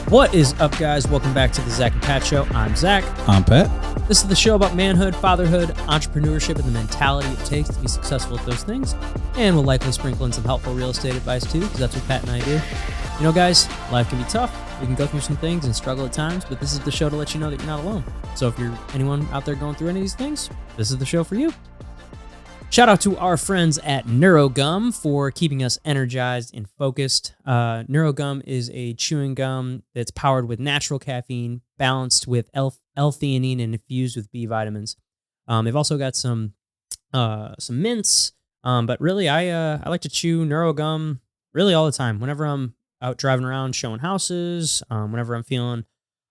What is up, guys? Welcome back to the Zach and Pat Show. I'm Zach. I'm Pat. This is the show about manhood, fatherhood, entrepreneurship, and the mentality it takes to be successful at those things. And we'll likely sprinkle in some helpful real estate advice too, because that's what Pat and I do. You know, guys, life can be tough. We can go through some things and struggle at times, but this is the show to let you know that you're not alone. So if you're anyone out there going through any of these things, this is the show for you. Shout out to our friends at NeuroGum for keeping us energized and focused. NeuroGum is a chewing gum that's powered with natural caffeine, balanced with L-theanine, and infused with B vitamins. They've also got some mints, but really, I like to chew NeuroGum really all the time. Whenever I'm out driving around showing houses, whenever I'm feeling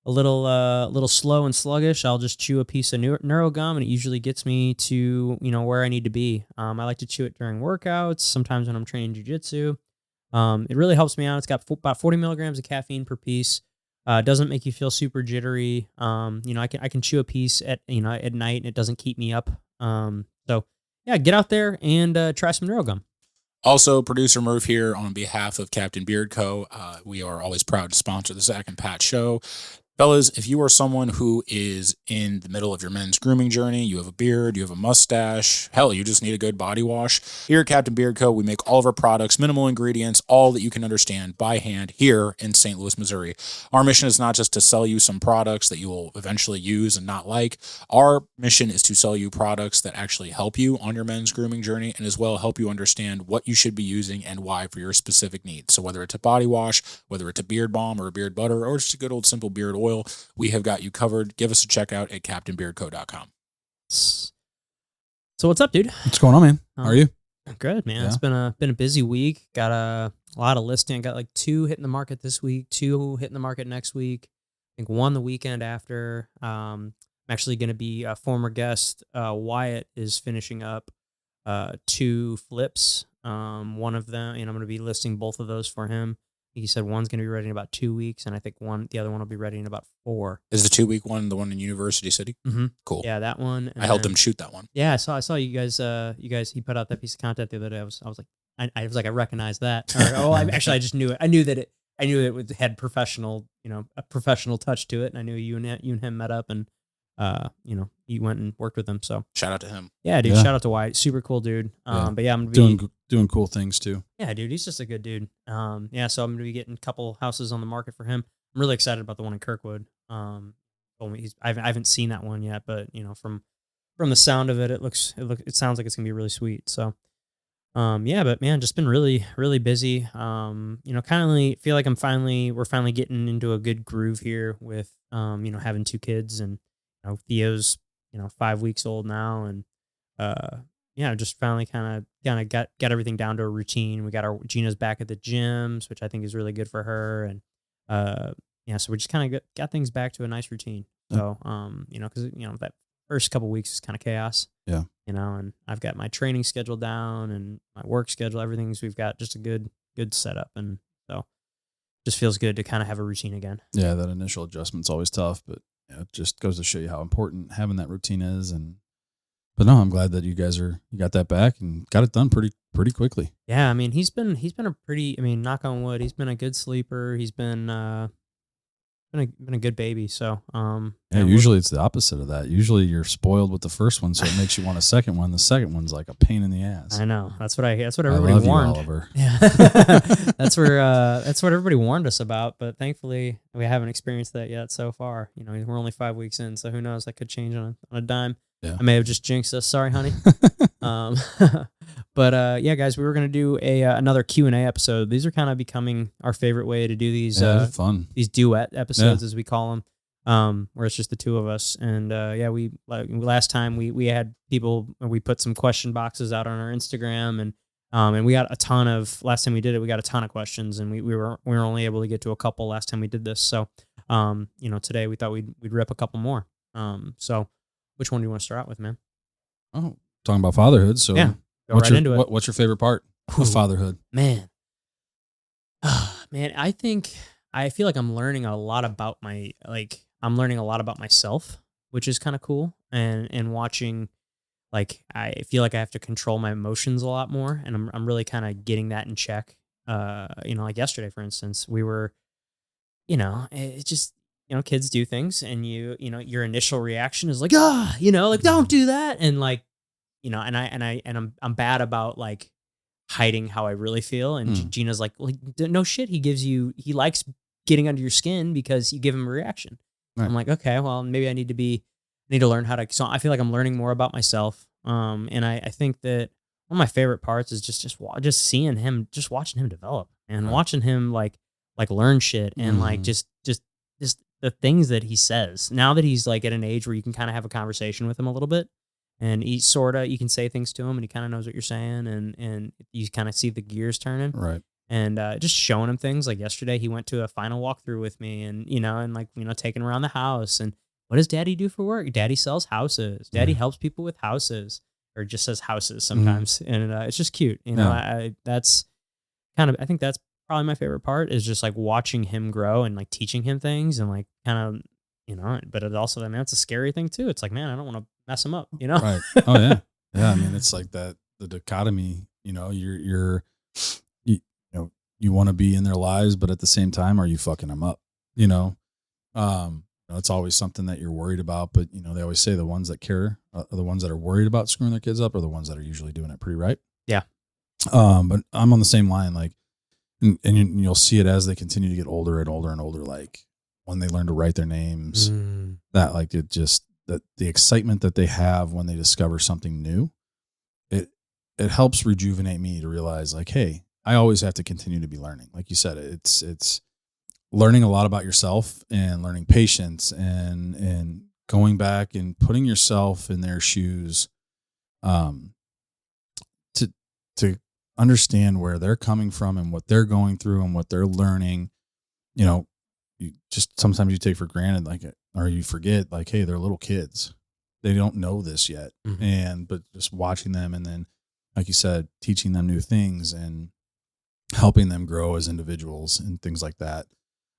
a little slow and sluggish, I'll just chew a piece of NeuroGum, and it usually gets me to, where I need to be. I like to chew it during workouts, sometimes when I'm training jiu-jitsu. It really helps me out. It's got about 40 milligrams of caffeine per piece. It doesn't make you feel super jittery. I can chew a piece at night, and it doesn't keep me up. So yeah, get out there and try some NeuroGum. Also, producer Murph here on behalf of Captain Beard Co. We are always proud to sponsor the Zach and Pat Show. Fellas, if you are someone who is in the middle of your men's grooming journey, you have a beard, you have a mustache, hell, you just need a good body wash. Here at Captain Beard Co., we make all of our products, minimal ingredients, all that you can understand by hand here in St. Louis, Missouri. Our mission is not just to sell you some products that you will eventually use and not like. Our mission is to sell you products that actually help you on your men's grooming journey and as well help you understand what you should be using and why for your specific needs. So whether it's a body wash, whether it's a beard balm or a beard butter, or just a good old simple beard oil, we have got you covered. Give us a check out at CaptainBeardCo.com. So what's up, dude? What's going on, man? How are you? Good, man. Yeah. It's been a busy week. Got a lot of listing. Got like 2 hitting the market this week, 2 hitting the market next week. I think 1 the weekend after. I'm actually going to be a former guest. Wyatt is finishing up 2 flips. One of them, I'm going to be listing both of those for him. He said one's going to be ready in about 2 weeks, and I think the other one will be ready in about 4. Is the 2-week one the one in University City? Mm-hmm. Cool. Yeah, that one. I helped him shoot that one. Yeah, I saw you guys. He put out that piece of content the other day. I was like, I recognize that. I just knew it. I knew that it had professional, a professional touch to it, and I knew you and him met up, and you went and worked with him. So shout out to him. Yeah, dude. Yeah. Shout out to Wyatt. Super cool dude. But yeah, I'm gonna be doing cool things too. Yeah, dude. He's just a good dude. So I'm gonna be getting a couple houses on the market for him. I'm really excited about the one in Kirkwood. I haven't seen that one yet, but from the sound of it, it sounds like it's gonna be really sweet. So, but man, just been really, really busy. Kind of feel like we're finally getting into a good groove here with, having 2 kids, and Theo's 5 weeks old now, and just finally kind of got everything down to a routine. We got Gina's back at the gyms, which I think is really good for her, and so we just kind of got things back to a nice routine. So because that first couple weeks is kind of chaos. Yeah. And I've got my training schedule down and my work schedule, we've got just a good setup, and so just feels good to kind of have a routine again. Yeah, that initial adjustment's always tough, but it just goes to show you how important having that routine is. But no, I'm glad that you got that back and got it done pretty quickly. Yeah, I mean, he's been a pretty, knock on wood, he's been a good sleeper. He's been a good baby. So Usually it's the opposite of that. Usually you're spoiled with the first one, so it makes you want a second one. The second one's like a pain in the ass. I know. That's what everybody love warned. You, Oliver. Yeah. that's what everybody warned us about, but thankfully we haven't experienced that yet so far. We're only 5 weeks in, so who knows, that could change on a dime. Yeah. I may have just jinxed us. Sorry, honey. But guys, we were going to do another Q&A episode. These are kind of becoming our favorite way to do these fun. These duet episodes, as we call them, where it's just the 2 of us. And last time we had people, we put some question boxes out on our Instagram, and we got a ton of, last time we did it, we got a ton of questions, and we were only able to get to a couple last time we did this. So today we thought we'd rip a couple more. So which one do you want to start out with, man? Oh, talking about fatherhood. So yeah, go right into it. What's your favorite part of fatherhood? Man, I feel like I'm learning a lot about myself, which is kind of cool, and watching, I feel like I have to control my emotions a lot more, and I'm really kind of getting that in check. like yesterday, for instance, we were, it just, kids do things and your initial reaction is like, like, don't do that. And like, I'm bad about like hiding how I really feel. And Gina's like, well, no shit. He likes getting under your skin because you give him a reaction. Right. I'm like, okay, well, maybe I need to learn how to, so I feel like I'm learning more about myself. And I think that one of my favorite parts is just seeing him, just watching him develop and Right. watching him like learn shit and like just the things that he says now that he's like at an age where you can kind of have a conversation with him a little bit. And you can say things to him and he kind of knows what you're saying and you kind of see the gears turning. Right. And just showing him things like yesterday, he went to a final walkthrough with me and, taking him around the house. And what does daddy do for work? Daddy sells houses. Daddy helps people with houses or just says houses sometimes. And it's just cute. I think that's probably my favorite part is just like watching him grow and like teaching him things and like kind of, but it also, it's a scary thing too. It's like, man, I don't want to mess him up, Right. Oh yeah. Yeah. I mean, it's like the dichotomy, you want to be in their lives, but at the same time, are you fucking them up? It's always something that you're worried about, but they always say the ones that care are the ones that are worried about screwing their kids up are the ones that are usually doing it pretty right. Yeah. But I'm on the same line, like, and you'll see it as they continue to get older and older and older, like when they learn to write their names, that like it just, that the excitement that they have when they discover something new, it helps rejuvenate me to realize like, hey, I always have to continue to be learning. Like you said, it's learning a lot about yourself and learning patience and going back and putting yourself in their shoes, to understand where they're coming from and what they're going through and what they're learning. You just sometimes you take for granted, like, or you forget, like, hey, they're little kids. They don't know this yet. But just watching them and then, like you said, teaching them new things and helping them grow as individuals and things like that.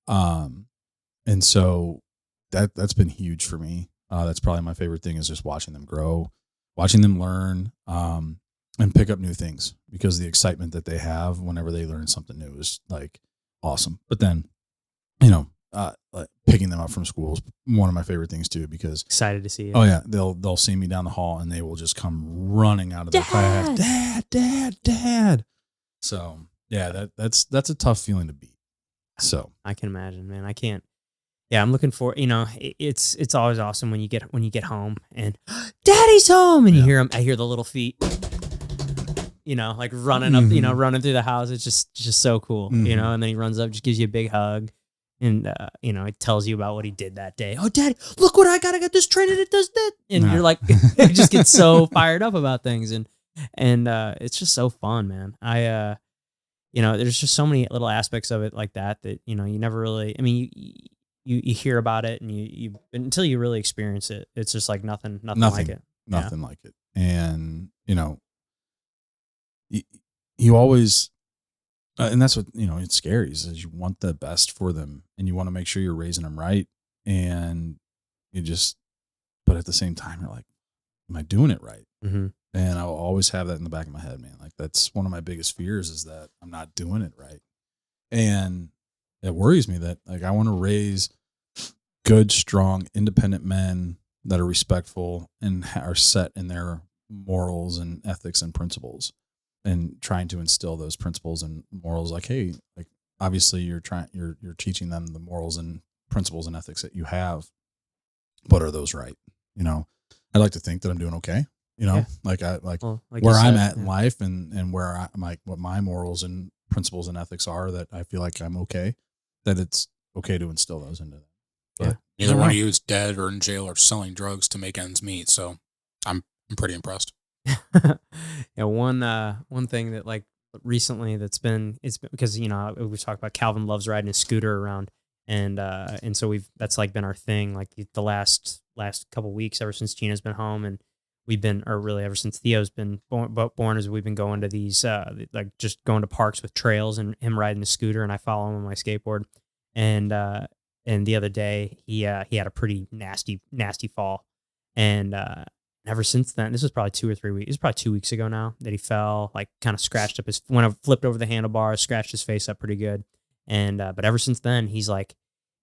And so that's been huge for me. That's probably my favorite thing is just watching them grow, watching them learn, and pick up new things because the excitement that they have whenever they learn something new is like awesome. But then, like picking them up from school is one of my favorite things too, because excited to see it. Oh yeah. They'll see me down the hall and they will just come running out of their class. Dad. So yeah, that's a tough feeling to beat. So I can imagine, man. I can't. Yeah, I'm looking for. It's always awesome when you get home and Daddy's home, and you hear him. I hear the little feet. Like running up. Running through the house. It's just so cool. And then he runs up, just gives you a big hug, and it tells you about what he did that day. Oh, Daddy, look what I got! I got this train and it does that, and you're like, it just gets so fired up about things, and it's just so fun, man. There's just so many little aspects of it like that you never really. I mean, you hear about it and you until you really experience it, it's just like nothing like it. Nothing like it. And you always, and that's what it's scary is you want the best for them and you want to make sure you're raising them right, and but at the same time you're like, am I doing it right? And I'll always have that in the back of my head, man. Like that's one of my biggest fears is that I'm not doing it right. And it worries me that like I want to raise good, strong, independent men that are respectful and are set in their morals and ethics and principles, and trying to instill those principles and morals. Like, hey, like obviously you're teaching them the morals and principles and ethics that you have, but are those right? I'd like to think that I'm doing okay. Like where I'm at in life and where I'm like what my morals and principles and ethics are, that I feel like I'm okay, that it's okay to instill those into them. But neither one of you is dead or in jail or selling drugs to make ends meet. So I'm pretty impressed. One thing that like recently it's been because we've talked about Calvin loves riding his scooter around, and so that's like been our thing like the last couple weeks ever since Gina's been home, and we've been, or really ever since Theo's been born, as we've been going to these like just going to parks with trails and him riding the scooter, and I follow him on my skateboard, and the other day he had a pretty nasty fall, and I ever since then, this was probably 2 or 3 weeks. It was probably 2 weeks ago now that he fell, like kind of scratched up when I flipped over the handlebars, scratched his face up pretty good. And, but ever since then, he's like,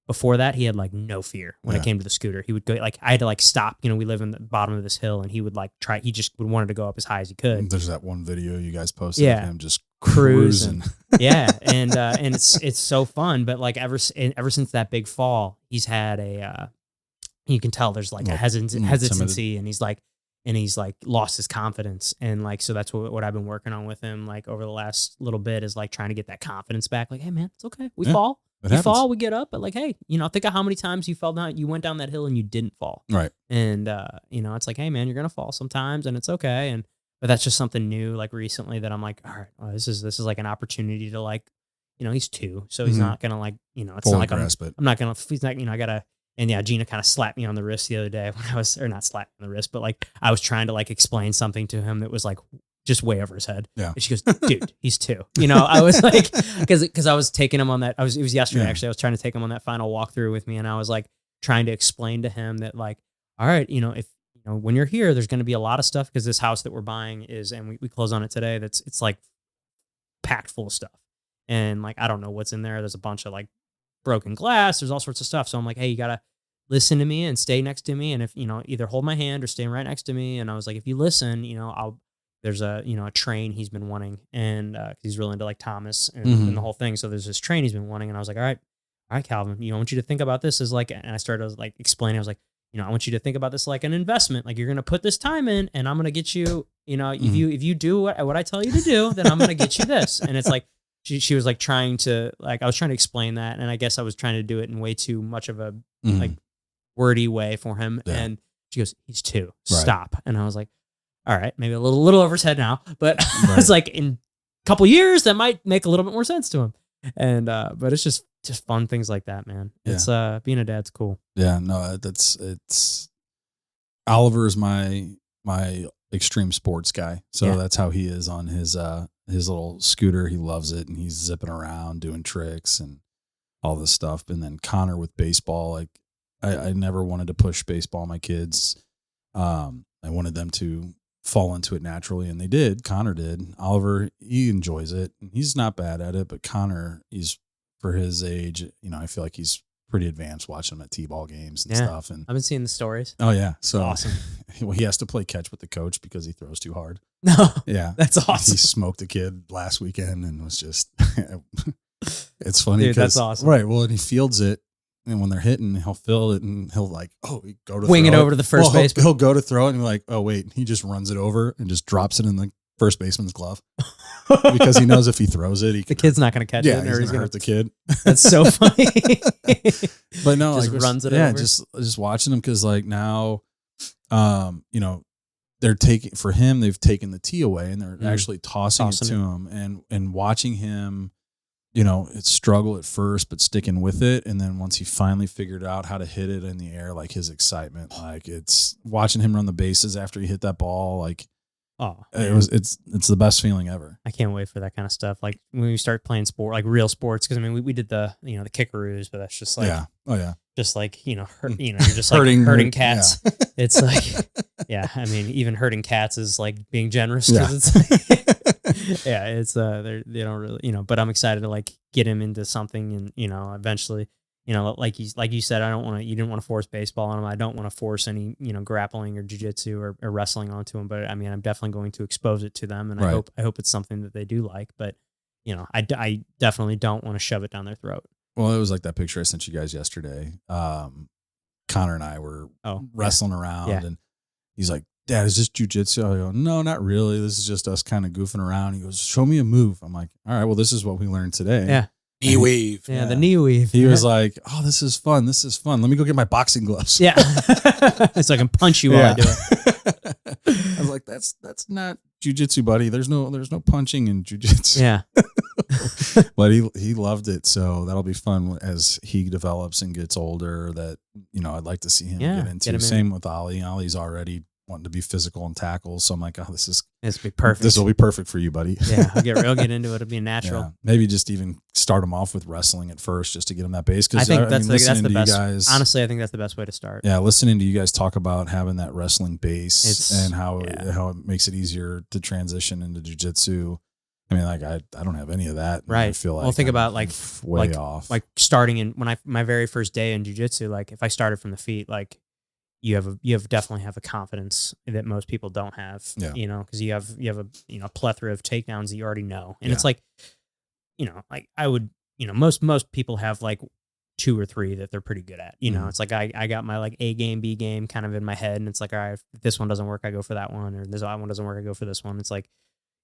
before that, he had like no fear when it came to the scooter. He would go, like, I had to like stop, we live in the bottom of this hill, and he would like he just would wanted to go up as high as he could. There's that one video you guys posted of him just cruising. Yeah. And it's so fun. But like ever since that big fall, he's had you can tell there's like a hesitancy, and he's like lost his confidence. And like, so that's what I've been working on with him, like over the last little bit, is like trying to get that confidence back. Like, hey man, it's okay. We fall. You fall, we get up, but like, hey, think of how many times you went down that hill and you didn't fall. Right. And, it's like, hey man, you're going to fall sometimes, and it's okay. But that's just something new, like recently, that I'm like, all right, well, this is like an opportunity to like, he's 2, so he's not going to like, it's not like I'm not going to, he's not, I got to, and yeah, Gina kind of slapped me on the wrist the other day when or not slapped me on the wrist, but like I was trying to like explain something to him that was like just way over his head. Yeah. And she goes, dude, he's 2. I was like, because I was taking him on that. It was yesterday, actually. I was trying to take him on that final walkthrough with me. And I was like trying to explain to him that like, all right, if, when you're here, there's going to be a lot of stuff, because this house that we're buying is, and we close on it today, it's like packed full of stuff. And like, I don't know what's in there. There's a bunch of like broken glass. There's all sorts of stuff. So I'm like, hey, you got to listen to me and stay next to me. And if, either hold my hand or stay right next to me. And I was like, if you listen, there's a train he's been wanting, and he's really into like Thomas and the whole thing. So there's this train he's been wanting, and I was like, all right, Calvin, I want you to think about this as like, and I started like explaining. I was like, I want you to think about this like an investment. Like, you're going to put this time in, and I'm going to get you, if you do what I tell you to do, then I'm going to get you this. And it's like, she was like trying to, like, I was trying to explain that. And I guess I was trying to do it in way too much of a like wordy way for him. Yeah. And she goes, he's 2, stop. Right. And I was like, all right, maybe a little over his head now, but I was like, in a couple years, that might make a little bit more sense to him. And, but it's just fun things like that, man. Yeah. It's, being a dad's cool. Yeah, no, it's Oliver is my extreme sports guy. So that's how he is on his little scooter. He loves it, and he's zipping around doing tricks and all this stuff. And then Connor with baseball, like I never wanted to push baseball on my kids. I wanted them to fall into it naturally, and they did. Connor did. Oliver, he enjoys it. He's not bad at it, but Connor, he's, for his age, I feel like he's pretty advanced watching him at T-ball games and stuff. And I've been seeing the stories. Oh yeah. So awesome. Well, he has to play catch with the coach because he throws too hard. No. Yeah. That's awesome. He smoked a kid last weekend and was just, it's funny. Dude, that's awesome. Right. Well, and he fields it. And when they're hitting, he'll feel it, and he'll like, go to wing it over to the first baseman. He'll go to throw it, and be like, oh wait, he just runs it over and just drops it in the first baseman's glove, because he knows if he throws it, the kid's not going to catch it, or he's going to hurt the kid. That's so funny. But no, just like, runs it over. just watching him, because like now, they're they've taken the tee away, and they're actually tossing it to him, and watching him. It's struggle at first, but sticking with it. And then once he finally figured out how to hit it in the air, like his excitement, like it's watching him run the bases after he hit that ball. Like, it's the best feeling ever. I can't wait for that kind of stuff. Like when we start playing sport, like real sports. Cause I mean, we did the kickaroos, but that's just like, just like, you're just like hurting cats. Yeah. It's like, I mean, even hurting cats is like being generous. Cause it's like, it's they don't really, but I'm excited to like get him into something, and eventually, like you said, you didn't want to force baseball on him. I don't want to force any grappling or jiu-jitsu or wrestling onto him, but I mean, I'm definitely going to expose it to them, and I hope it's something that they do like, but I definitely don't want to shove it down their throat. Well, it was like that picture I sent you guys yesterday. Connor and I were wrestling around, and he's like, Dad, is this jujitsu? I go, no, not really. This is just us kind of goofing around. He goes, show me a move. I'm like, all right, well, this is what we learned today. Yeah. Knee weave. Yeah, the knee weave. He was like, oh, this is fun. This is fun. Let me go get my boxing gloves. Yeah. So I can punch you while I do it. I was like, that's not jujitsu, buddy. There's no punching in jujitsu. Yeah. But he loved it. So that'll be fun as he develops and gets older, that, I'd like to see him get into. Same with Ollie. Ollie's already wanting to be physical and tackle. So I'm like, oh, This will be perfect. This will be perfect for you, buddy. Yeah, I'll get into it. It'll be natural. Yeah. Maybe just even start them off with wrestling at first, just to get them that base. I think that's the best. Guys, honestly, I think that's the best way to start. Yeah, listening to you guys talk about having that wrestling base and how yeah. it makes it easier to transition into jiu-jitsu. I mean, like I don't have any of that. Right. I feel like think about way off. Like starting in my very first day in jiu-jitsu, like if I started from the feet, like you definitely have a confidence that most people don't have. Yeah. You know, because you have a plethora of takedowns that you already know, and it's like, like I would, most people have like 2 or 3 that they're pretty good at. It's like I got my like A game, B game kind of in my head, and it's like, all right, if this one doesn't work, I go for that one, or this one doesn't work, I go for this one. It's like,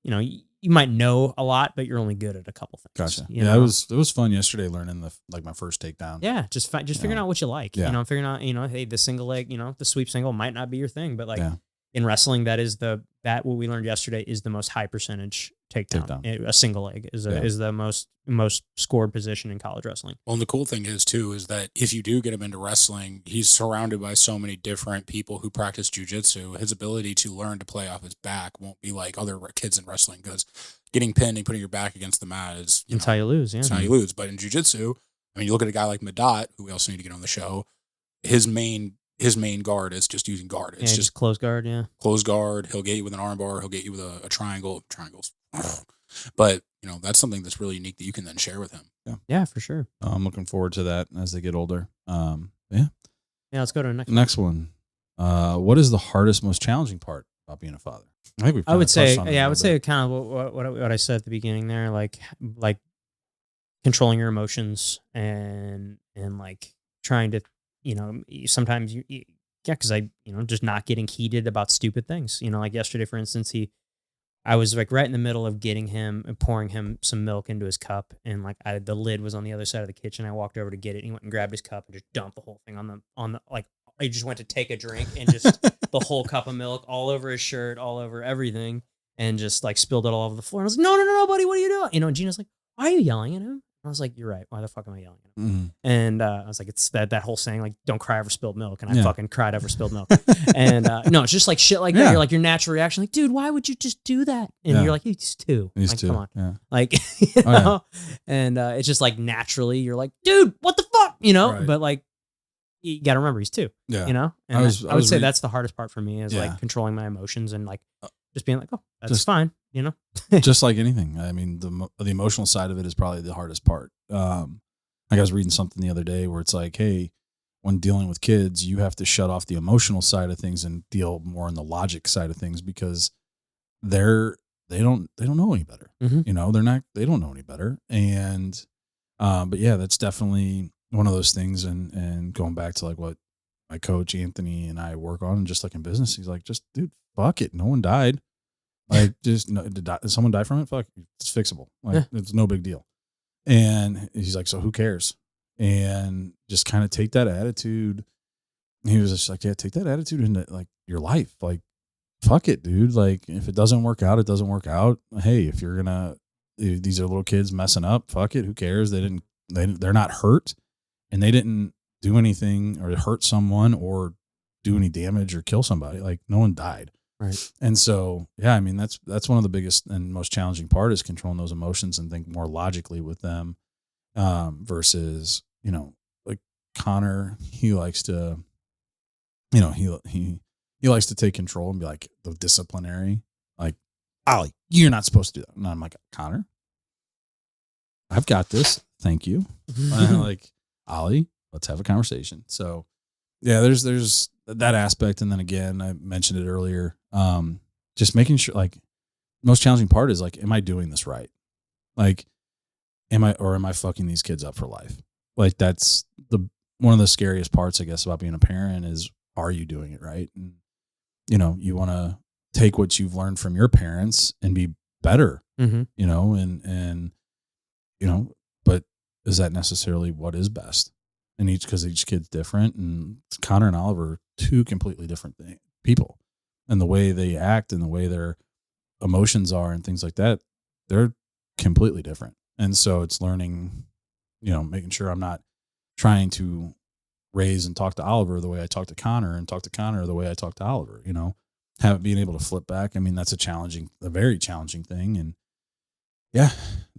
you might know a lot, but you're only good at a couple things. Gotcha. It was fun yesterday learning my first takedown. Yeah, just figuring out what you like. Yeah. Figuring out, hey, the single leg, the sweep single might not be your thing, but like Yeah. in wrestling, what we learned yesterday is the most high percentage takedown. A single leg is the most scored position in college wrestling. Well, and the cool thing is too, is that if you do get him into wrestling, he's surrounded by so many different people who practice jujitsu. His ability to learn to play off his back won't be like other kids in wrestling, because getting pinned and putting your back against the mat is how you lose. Yeah, it's how you lose. But in jujitsu, I mean, you look at a guy like Madat, who we also need to get on the show. His main guard is just using guard. It's just close guard. Yeah, close guard. He'll get you with an arm bar. He'll get you with a triangle. Triangles. But that's something that's really unique that you can then share with him. Yeah, for sure. I'm looking forward to that as they get older. Yeah, let's go to the next one. What is the hardest, most challenging part about being a father? I think I would say kind of what I said at the beginning there, like controlling your emotions and like trying to, sometimes because I, just not getting heated about stupid things. Like yesterday, for instance, I was like right in the middle of getting him and pouring him some milk into his cup, and like the lid was on the other side of the kitchen. I walked over to get it, and he went and grabbed his cup and just dumped the whole thing on the like. I just went to take a drink and just the whole cup of milk all over his shirt, all over everything, and just like spilled it all over the floor. And I was like, no, buddy, what are you doing? And Gina's like, why are you yelling at him? I was like, you're right. Why the fuck am I yelling at him? Mm-hmm. And I was like, it's that whole saying, like, don't cry over spilled milk. And I fucking cried over spilled milk. And no, it's just like shit like that. You're like, your natural reaction, like, dude, why would you just do that? And you're like, he's 2. He's like, 2. Come on. Yeah. Like, and it's just like naturally, you're like, dude, what the fuck? Right. But like, you got to remember he's 2, Yeah. And I would say that's the hardest part for me is like controlling my emotions and like just being like, oh, that's fine. Just like anything. I mean, the emotional side of it is probably the hardest part. Like I was reading something the other day where it's like, hey, when dealing with kids, you have to shut off the emotional side of things and deal more on the logic side of things, because they don't know any better. Mm-hmm. They don't know any better. And but yeah, that's definitely one of those things. And going back to like what my coach Anthony and I work on, and just like in business, he's like, just dude, fuck it. No one died. Like, just did someone die from it? Fuck, it's fixable. Like, it's no big deal. And he's like, so who cares? And just kind of take that attitude. He was just like, take that attitude into like your life. Like, fuck it, dude. Like, if it doesn't work out, it doesn't work out. Hey, if these are little kids messing up, fuck it. Who cares? They're not hurt, and they didn't do anything or hurt someone or do any damage or kill somebody. Like, no one died. Right. And so, I mean, that's one of the biggest and most challenging part is controlling those emotions and think more logically with them, versus, like Connor, he likes to, he likes to take control and be like the disciplinary, like, Ollie, you're not supposed to do that. And I'm like, Connor, I've got this. Thank you. Like, Ollie, let's have a conversation. So yeah, there's that aspect. And then again, I mentioned it earlier. Just making sure, like, most challenging part is like, am I doing this right? Like, am I fucking these kids up for life? Like, that's one of the scariest parts, I guess, about being a parent is, are you doing it right? And, you want to take what you've learned from your parents and be better, mm-hmm. But is that necessarily what is best? And because each kid's different, and Connor and Oliver are 2 completely different people, and the way they act and the way their emotions are and things like that, they're completely different. And so it's learning, making sure I'm not trying to raise and talk to Oliver the way I talk to Connor and talk to Connor the way I talk to Oliver, being able to flip back. I mean, that's a very challenging thing. And yeah,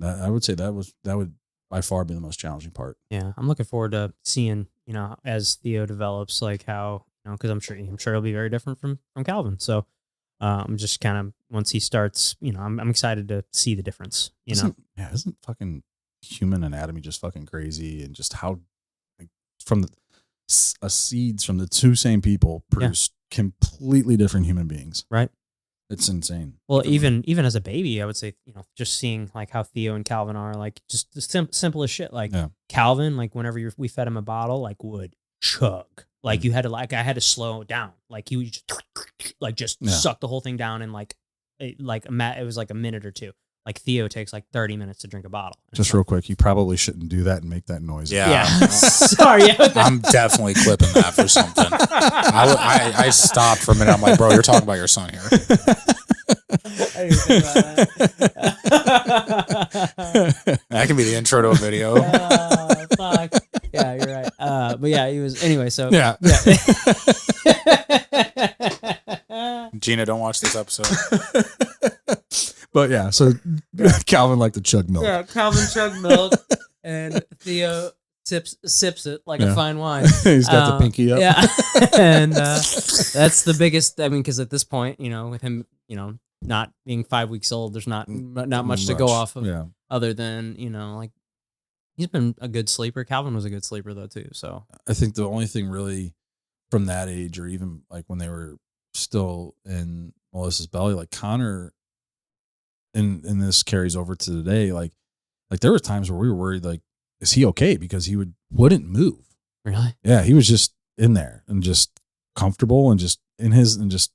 I would say that would by far be the most challenging part. Yeah, I'm looking forward to seeing, as Theo develops, like how, because I'm sure it'll be very different from Calvin. So I'm just kind of, once he starts, I'm excited to see the difference. Isn't fucking human anatomy just fucking crazy, and just how like, from the seeds from the two same people produce completely different human beings. Right. It's insane. Well, even as a baby, I would say, just seeing like how Theo and Calvin are, like just the simple as shit. Like Calvin, like whenever we fed him a bottle, like would chug. Like you had to, like I had to slow it down. Like he would just suck the whole thing down in it was like a minute or two. Like Theo takes like 30 minutes to drink a bottle. Just real quick, you probably shouldn't do that and make that noise. Yeah. Sorry. I'm definitely clipping that for something. I stopped for a minute. I'm like, bro, you're talking about your son here. I didn't think about that. That can be the intro to a video. Fuck. Yeah, you're right. But yeah, he was, anyway, so. Yeah. Gina, don't watch this episode. But yeah, so Calvin liked to chug milk. Yeah, Calvin chugged milk, and Theo sips it like a fine wine. He's got the pinky up. Yeah, and that's the biggest. I mean, because at this point, with him, not being 5 weeks old, there's not much to go off of, other than like he's been a good sleeper. Calvin was a good sleeper though too. So I think the only thing really from that age, or even like when they were still in Melissa's belly, like Connor. And this carries over to today. Like there were times where we were worried, like, is he okay? Because he wouldn't move. Really? Yeah. He was just in there and just comfortable and just just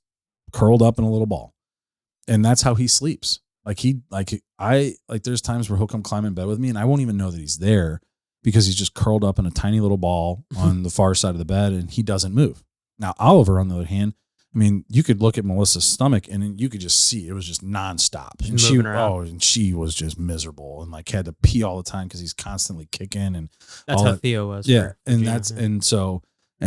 curled up in a little ball. And that's how he sleeps. There's times where he'll come climb in bed with me and I won't even know that he's there because he's just curled up in a tiny little ball on the far side of the bed and he doesn't move. Now, Oliver, on the other hand, I mean, you could look at Melissa's stomach and you could just see it was just nonstop. And she was just miserable and like had to pee all the time because he's constantly kicking and that's how Theo was. Yeah. And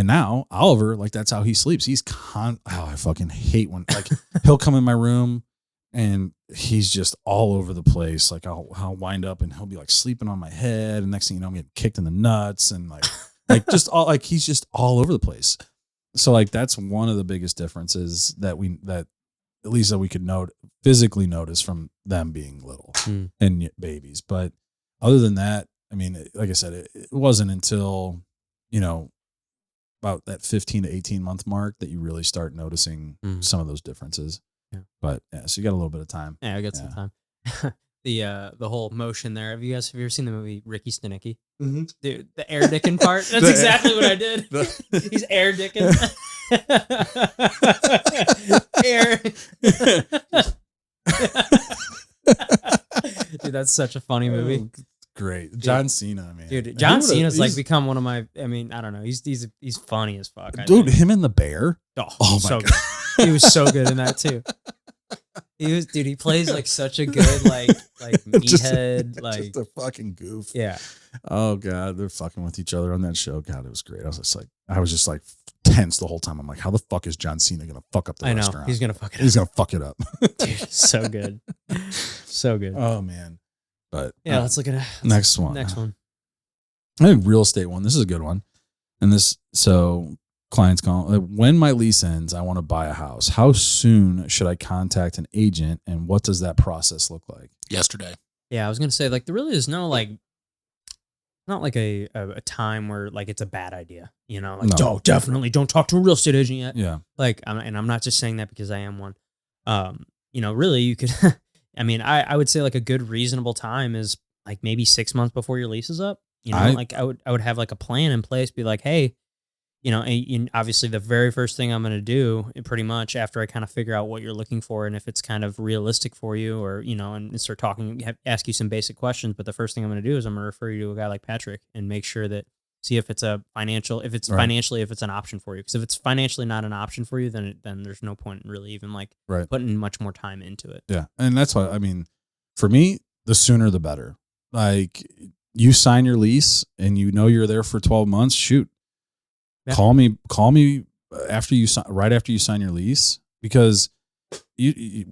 now Oliver, like that's how he sleeps. He's I fucking hate when like he'll come in my room and he's just all over the place. Like I'll wind up and he'll be like sleeping on my head. And next thing you know, I'm getting kicked in the nuts and like just all like he's just all over the place. So like that's one of the biggest differences that at least that we could physically notice from them being little and babies. But other than that, I mean, like I said, it wasn't until, about that 15 to 18 month mark that you really start noticing some of those differences. Yeah. But yeah, so you got a little bit of time. Yeah, I got some time. The whole motion there. Have you ever seen the movie Ricky Stenicki? Mm-hmm. Dude, the air dicking part. That's exactly what I did. He's air dicking. Air. Dude, that's such a funny movie. Great. John Cena, man. Dude, John Cena's like become one of my, I mean, I don't know. He's funny as fuck. Dude, him and the bear. Oh my God. Good. He was so good in that too. He plays like such a good like meathead, like just a fucking goof. Yeah. Oh God, they're fucking with each other on that show. God, it was great. I was just like tense the whole time. I'm like, how the fuck is John Cena gonna fuck up the restaurant? He's gonna fuck it up. He's gonna fuck it up. Dude, so good. So good. Oh man. But yeah, let's look at next one. Next one. I think real estate one. This is a good one. And clients call, when my lease ends, I want to buy a house. How soon should I contact an agent and what does that process look like? Yesterday. Yeah, I was going to say, like, there really is no, like, not like a time where, like, it's a bad idea, Like, no, definitely don't talk to a real estate agent yet. Yeah. Like, I'm not just saying that because I am one. Really, you could, I mean, I would say, like, a good reasonable time is, like, maybe 6 months before your lease is up. I would have, like, a plan in place, be like, hey, and obviously the very first thing I'm going to do pretty much after I kind of figure out what you're looking for and if it's kind of realistic for you or, and start talking, ask you some basic questions. But the first thing I'm going to do is I'm going to refer you to a guy like Patrick and make sure that see if it's financially, if it's an option for you. Because if it's financially not an option for you, then there's no point in really even like putting much more time into it. Yeah. And that's why, I mean, for me, the sooner the better. Like you sign your lease and you're there for 12 months, shoot. Yeah. Call me right after you sign your lease because we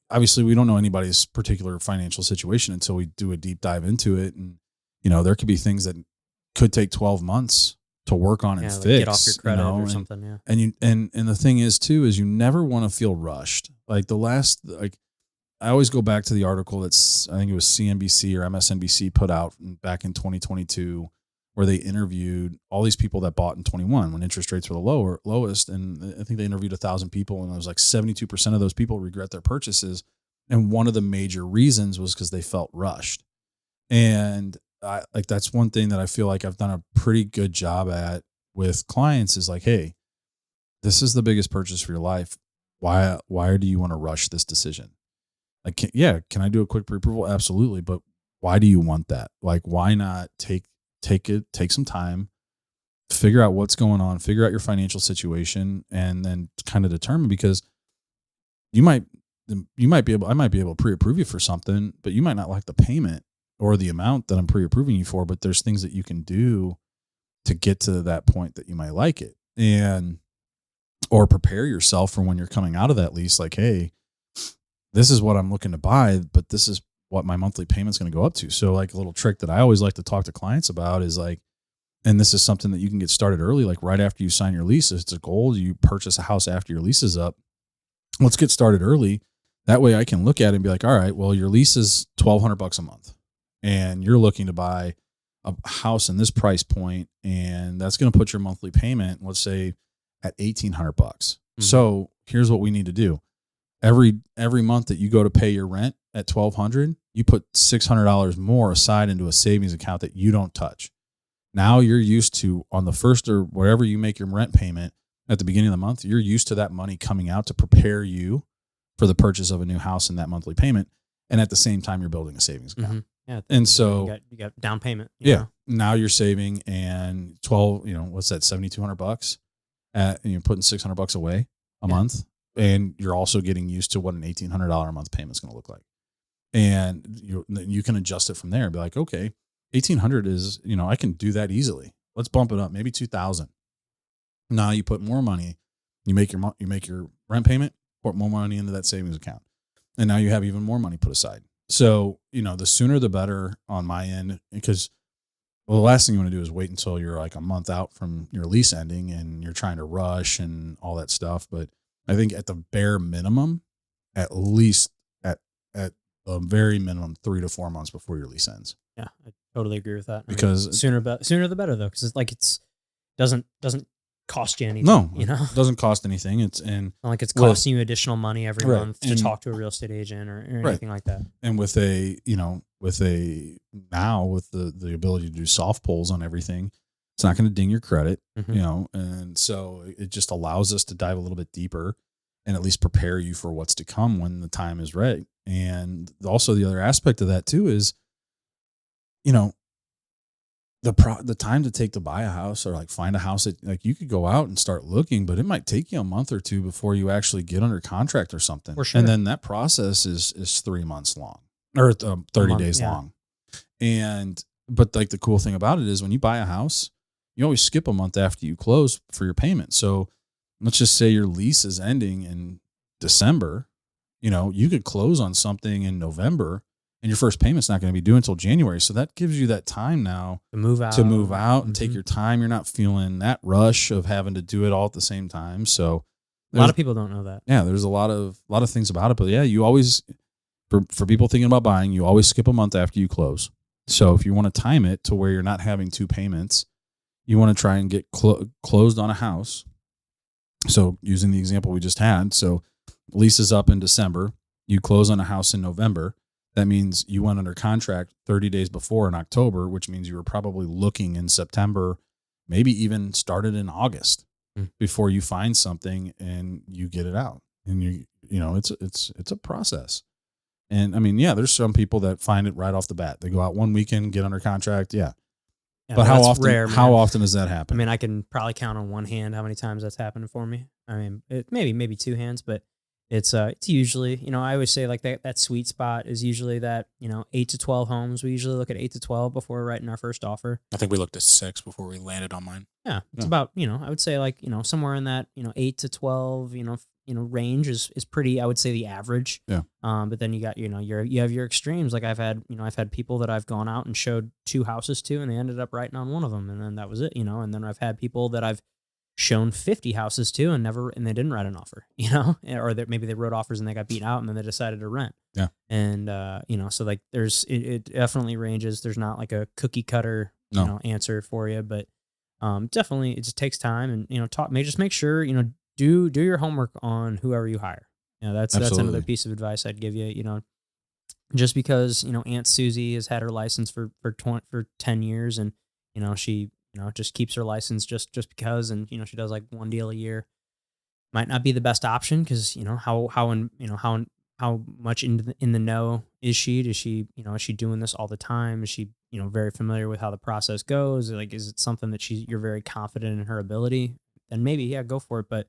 obviously we don't know anybody's particular financial situation until we do a deep dive into it. And, there could be things that could take 12 months to work on and like fix. get off your credit or something. Yeah. And the thing is too, is you never want to feel rushed. Like I always go back to the article that's, I think it was CNBC or MSNBC put out back in 2022, where they interviewed all these people that bought in 21 when interest rates were the lowest. And I think they interviewed 1,000 people, and it was like 72% of those people regret their purchases. And one of the major reasons was because they felt rushed. And that's one thing that I feel like I've done a pretty good job at with clients is like, hey, this is the biggest purchase for your life. Why do you want to rush this decision? Like, can I do a quick pre-approval? Absolutely. But why do you want that? Like, why not take some time, figure out what's going on, figure out your financial situation, and then kind of determine, because I might be able to pre-approve you for something, but you might not like the payment or the amount that I'm pre-approving you for, but there's things that you can do to get to that point that you might like it, or prepare yourself for when you're coming out of that lease. Like, hey, this is what I'm looking to buy, but this is what my monthly payment's going to go up to. So like a little trick that I always like to talk to clients about is like, and this is something that you can get started early, like right after you sign your lease. It's a goal. You purchase a house after your lease is up. Let's get started early. That way I can look at it and be like, all right, well, your lease is $1,200 a month and you're looking to buy a house in this price point, and that's going to put your monthly payment, let's say, at $1,800. Mm-hmm. So here's what we need to do. Every month that you go to pay your rent at $1,200, you put $600 more aside into a savings account that you don't touch. Now you're used to, on the first or wherever you make your rent payment at the beginning of the month, you're used to that money coming out to prepare you for the purchase of a new house and that monthly payment. And at the same time, you're building a savings account. Mm-hmm. Yeah. And so you got down payment. Yeah. Now you're saving, and what's that? $7,200 and you're putting $600 away a month. And you're also getting used to what an $1,800 a month payment is going to look like. And you can adjust it from there and be like, okay, $1,800 is, I can do that easily. Let's bump it up, maybe $2,000. Now you put more money, you make your rent payment, put more money into that savings account. And now you have even more money put aside. So, the sooner the better on my end, because the last thing you want to do is wait until you're like a month out from your lease ending and you're trying to rush and all that stuff. But I think at the bare minimum, at least at a very minimum 3 to 4 months before your lease ends. Yeah, I totally agree with that. Because sooner the better though, because it's doesn't cost you anything. No, it doesn't cost anything. It's not like it's costing you additional money every month to talk to a real estate agent or anything like that. And with the ability to do soft pulls on everything, it's not going to ding your credit, and so it just allows us to dive a little bit deeper and at least prepare you for what's to come when the time is right. And also the other aspect of that too is, the time to take to buy a house or like find a house that like you could go out and start looking, but it might take you a month or two before you actually get under contract or something. For sure. And then that process is 3 months long or 30 days long. But like the cool thing about it is when you buy a house, you always skip a month after you close for your payment. So let's just say your lease is ending in December, you could close on something in November and your first payment's not going to be due until January. So that gives you that time now to move out and take your time. You're not feeling that rush of having to do it all at the same time. So a lot of people don't know that. Yeah, there's a lot of things about it, but yeah, you always, for people thinking about buying, you always skip a month after you close. So if you want to time it to where you're not having 2 payments, you want to try and get closed on a house. So using the example we just had, so lease is up in December, you close on a house in November. That means you went under contract 30 days before in October, which means you were probably looking in September, maybe even started in August before you find something and you get it out. And it's a process. And I mean, yeah, there's some people that find it right off the bat. They go out one weekend, get under contract. Yeah. But how often? Rare, how often does that happen? I mean, I can probably count on one hand how many times that's happened for me. I mean, maybe 2 hands, but it's usually, I always say like that sweet spot is usually that 8 to 12 homes. We usually look at 8 to 12 before writing our first offer. I think we looked at 6 before we landed on mine. Yeah, it's about I would say like somewhere in that 8 to 12 range is pretty, I would say, the average. Yeah. But then you got, you have your extremes. Like I've had people that I've gone out and showed 2 houses to, and they ended up writing on one of them, and then that was it. And then I've had people that I've shown 50 houses to and they didn't write an offer, or that maybe they wrote offers and they got beat out and then they decided to rent. Yeah. And, so like it definitely ranges. There's not like a cookie cutter, No. answer for you, but, definitely it just takes time and, just make sure, do your homework on whoever you hire. That's another piece of advice I'd give you, just because, Aunt Susie has had her license for 10 years and, she, just keeps her license just because, and, she does like 1 deal a year. Might not be the best option because, how much in the know is she? Does she, is she doing this all the time? Is she, very familiar with how the process goes? Like, is it something that you're very confident in her ability? Then maybe, yeah, go for it. But,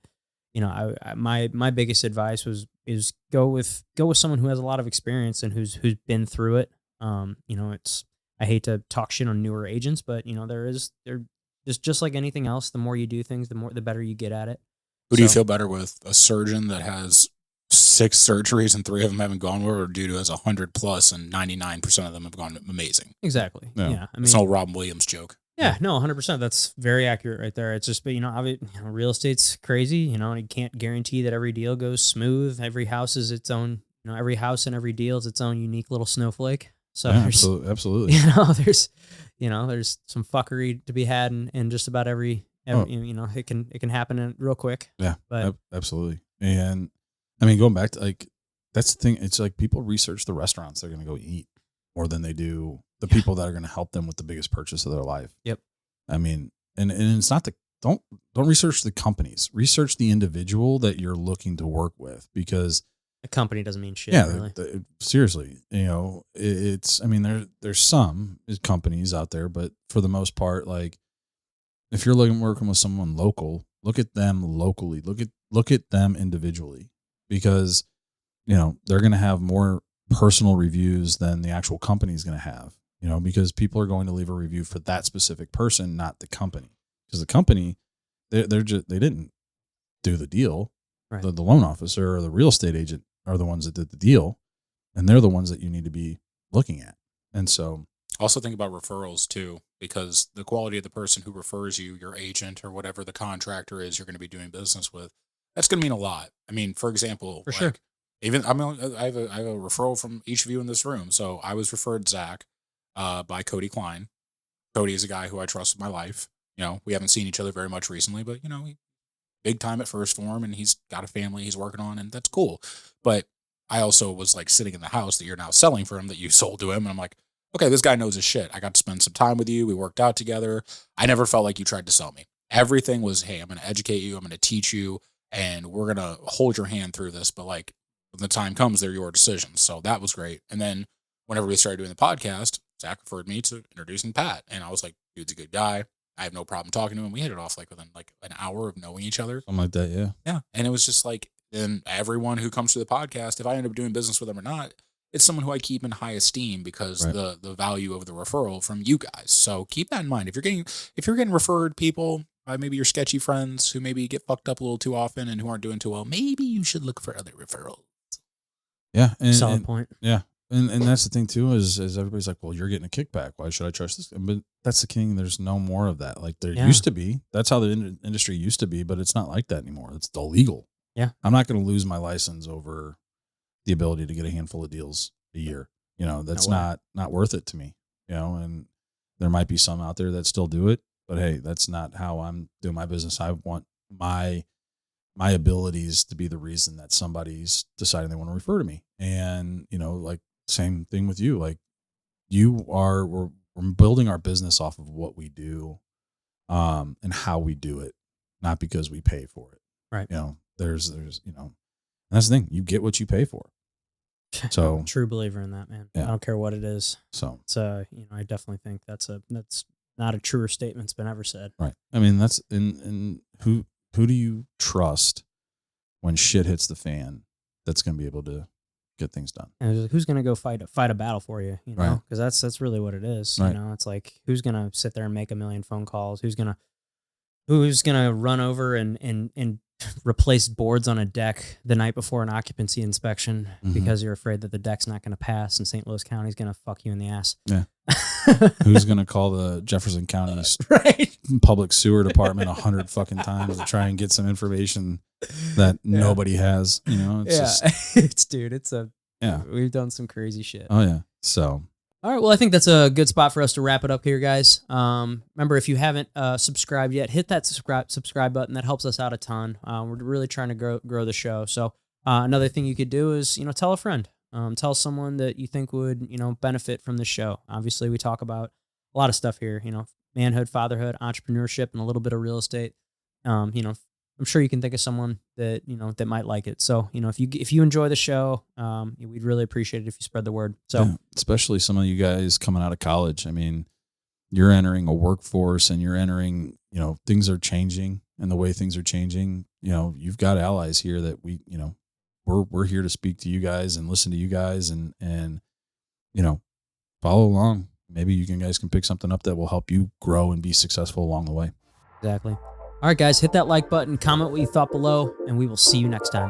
my biggest advice is go with someone who has a lot of experience and who's been through it. I hate to talk shit on newer agents, but there is just like anything else. The more you do things, the better you get at it. Who do you feel better with? A surgeon that has 6 surgeries and 3 of them haven't gone well, or a dude who has 100 plus and 99% of them have gone amazing? Exactly. Yeah. I mean, it's an old Robin Williams joke. Yeah, no, 100%. That's very accurate right there. It's just, but real estate's crazy. And you can't guarantee that every deal goes smooth. Every house is its own. Every house and every deal is its own unique little snowflake. So yeah, absolutely. There's some fuckery to be had in just about every it can happen real quick. Yeah, but absolutely. And I mean, going back to like, that's the thing. It's like people research the restaurants they're going to go eat more than they do the people that are going to help them with the biggest purchase of their life. Yep. I mean, and it's not don't research the companies. Research the individual that you're looking to work with, because a company doesn't mean shit. Yeah, really. Seriously, it's. I mean, there's some companies out there, but for the most part, like if you're working with someone local, look at them locally. Look at them individually, because they're going to have more personal reviews than the actual company is going to have. Because people are going to leave a review for that specific person, not the company. Because the company, they didn't do the deal. Right. The loan officer or the real estate agent are the ones that did the deal, and they're the ones that you need to be looking at. And so, also think about referrals too, because the quality of the person who refers you, your agent or whatever the contractor is you're going to be doing business with, that's going to mean a lot. I mean, for example, sure. Even I have a referral from each of you in this room. So I was referred Zach by Cody Klein. Cody is a guy who I trust with my life. We haven't seen each other very much recently, but big time at First Form, and he's got a family he's working on, and that's cool. But I also was like sitting in the house that you're now selling for him, that you sold to him, and I'm like, okay, this guy knows his shit. I got to spend some time with you. We worked out together. I never felt like you tried to sell me. Everything was, hey, I'm going to educate you. I'm going to teach you, and we're going to hold your hand through this. But like when the time comes, they're your decisions. So that was great. And then whenever we started doing the podcast, Zach referred me to introducing Pat, and I was like, dude's a good guy. I have no problem talking to him. We hit it off like within like an hour of knowing each other. Something like that, yeah. Yeah. And it was just like, and everyone who comes to the podcast, if I end up doing business with them or not, it's someone who I keep in high esteem because right. the value of the referral from you guys. So keep that in mind. If you're getting referred people by maybe your sketchy friends who maybe get fucked up a little too often and who aren't doing too well, maybe you should look for other referrals. Yeah. Solid point. Yeah. And that's the thing too, is everybody's like, well, you're getting a kickback. Why should I trust this? But that's the king. There's no more of that. Like there used to be. That's how the industry used to be, but it's not like that anymore. It's illegal. Yeah. I'm not going to lose my license over the ability to get a handful of deals a year. That's not worth it to me. And there might be some out there that still do it, but hey, that's not how I'm doing my business. I want my abilities to be the reason that somebody's deciding they want to refer to me. And, like same thing with you. Like we're building our business off of what we do, and how we do it, not because we pay for it. Right. There's, and that's the thing. You get what you pay for. So true believer in that, man. Yeah. I don't care what it is. So it's I definitely think that's not a truer statement's been ever said. Right. I mean, that's in who do you trust when shit hits the fan that's going to be able to get things done? And who's going to go fight a battle for you, Right. Because that's really what it is. Right. It's like, who's going to sit there and make a million phone calls? Who's going to run over and replaced boards on a deck the night before an occupancy inspection because you're afraid that the deck's not going to pass and St. Louis County's going to fuck you in the ass. Yeah. Who's going to call the Jefferson County Right. public sewer department 100 fucking times to try and get some information that nobody has, you know? It's just, we've done some crazy shit. Oh yeah. So, all right, well, I think that's a good spot for us to wrap it up here, guys. Remember, if you haven't subscribed yet, hit that subscribe button. That helps us out a ton. We're really trying to grow the show. So another thing you could do is, tell a friend. Tell someone that you think would, benefit from the show. Obviously, we talk about a lot of stuff here, manhood, fatherhood, entrepreneurship, and a little bit of real estate. I'm sure you can think of someone that, that might like it. So, if you enjoy the show, we'd really appreciate it if you spread the word. So, yeah, especially some of you guys coming out of college. I mean, you're entering a workforce and you're entering, things are changing, and the way things are changing, you've got allies here that we're here to speak to you guys and listen to you guys and follow along. Maybe you guys can pick something up that will help you grow and be successful along the way. Exactly. All right, guys, hit that like button, comment what you thought below, and we will see you next time.